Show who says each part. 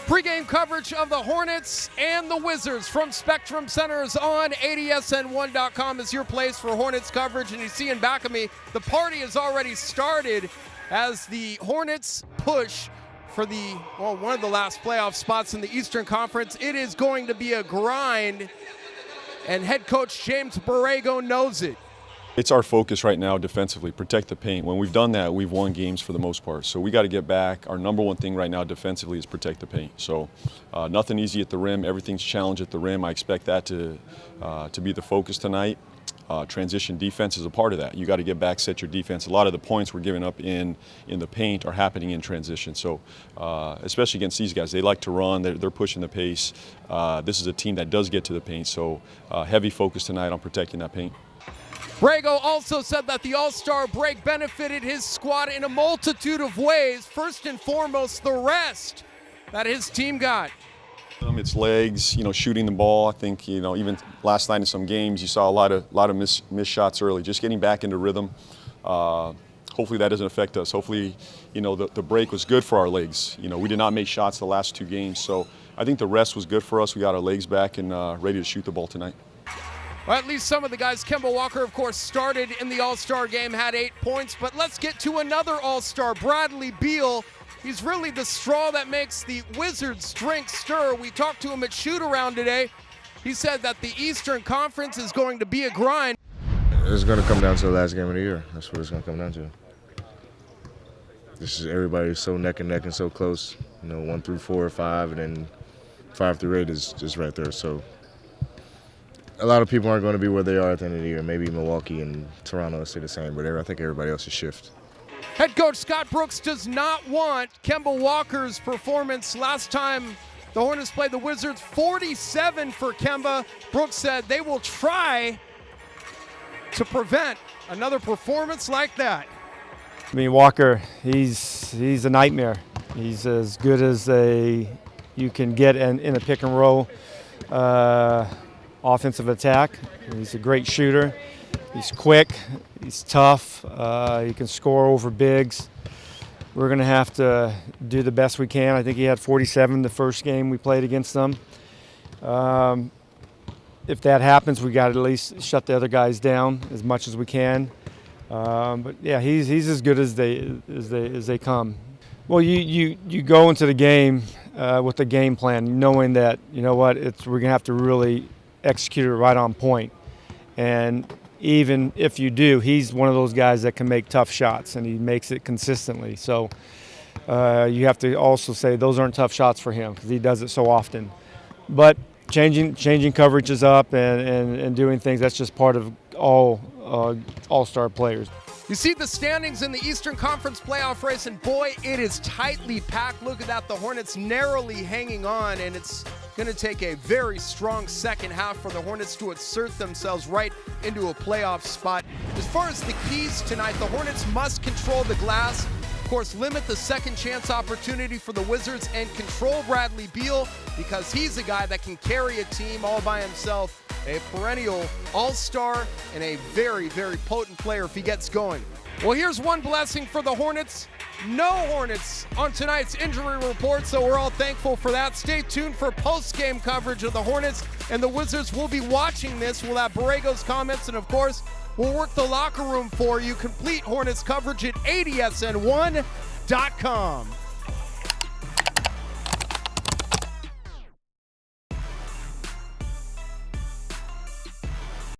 Speaker 1: Pre-game coverage of the Hornets and the Wizards from Spectrum Centers on ADSN1.com is your place for Hornets coverage. And you see in back of me, the party has already started as the Hornets push for one of the last playoff spots in the Eastern Conference. It is going to be a grind, and head coach James Borrego knows it.
Speaker 2: It's our focus right now defensively, protect the paint. When we've done that, we've won games for the most part. So we got to get back. Our number one thing right now defensively is protect the paint. So nothing easy at the rim. Everything's challenge at the rim. I expect that to be the focus tonight. Transition defense is a part of that. You got to get back, set your defense. A lot of the points we're giving up in the paint are happening in transition. So especially against these guys, they like to run. They're pushing the pace. This is a team that does get to the paint. So heavy focus tonight on protecting that paint.
Speaker 1: Borrego also said that the All-Star break benefited his squad in a multitude of ways. First and foremost, the rest that his team got.
Speaker 2: It's legs, shooting the ball. I think, even last night in some games, you saw a lot of missed shots early. Just getting back into rhythm. Hopefully that doesn't affect us. Hopefully, the break was good for our legs. We did not make shots the last two games, so I think the rest was good for us. We got our legs back and ready to shoot the ball tonight.
Speaker 1: Well, at least some of the guys. Kemba Walker, of course, started in the All-Star game, had 8 points. But let's get to another All-Star, Bradley Beal. He's really the straw that makes the Wizards drink stir. We talked to him at shoot-around today. He said that the Eastern Conference is going to be a grind.
Speaker 3: It's going to come down to the last game of the year. That's what it's going to come down to. This is everybody's so neck and neck and so close. 1 through 4 or 5, and then 5 through 8 is just right there. So a lot of people aren't going to be where they are at the end of the year. Maybe Milwaukee and Toronto will stay the same, but I think everybody else will shift.
Speaker 1: Head coach Scott Brooks does not want Kemba Walker's performance. Last time the Hornets played the Wizards, 47 for Kemba. Brooks said they will try to prevent another performance like that.
Speaker 4: Walker, he's a nightmare. He's as good as you can get in a pick and roll offensive attack. He's a great shooter. He's quick. He's tough. He can score over bigs. We're going to have to do the best we can. I think he had 47 the first game we played against them. If that happens, we got to at least shut the other guys down as much as we can. But yeah, he's as good as they come. Well, you go into the game with the game plan, knowing that we're going to have to really execute it right on point. And even if you do, he's one of those guys that can make tough shots, and he makes it consistently. So you have to also say those aren't tough shots for him because he does it so often. But changing coverages up and doing things, that's just part of all all-star players.
Speaker 1: You see the standings in the Eastern Conference playoff race, and boy, it is tightly packed. Look at that, the Hornets narrowly hanging on, and it's going to take a very strong second half for the Hornets to assert themselves right into a playoff spot. As far as the keys tonight, the Hornets must control the glass. Of course, limit the second chance opportunity for the Wizards and control Bradley Beal, because he's a guy that can carry a team all by himself. A perennial all-star and a very, very potent player if he gets going. Well, here's one blessing for the Hornets. No Hornets on tonight's injury report, so we're all thankful for that. Stay tuned for post-game coverage of the Hornets and the Wizards. We'll be watching this. We'll have Borrego's comments, and of course, we'll work the locker room for you. Complete Hornets coverage at ADSN1.com.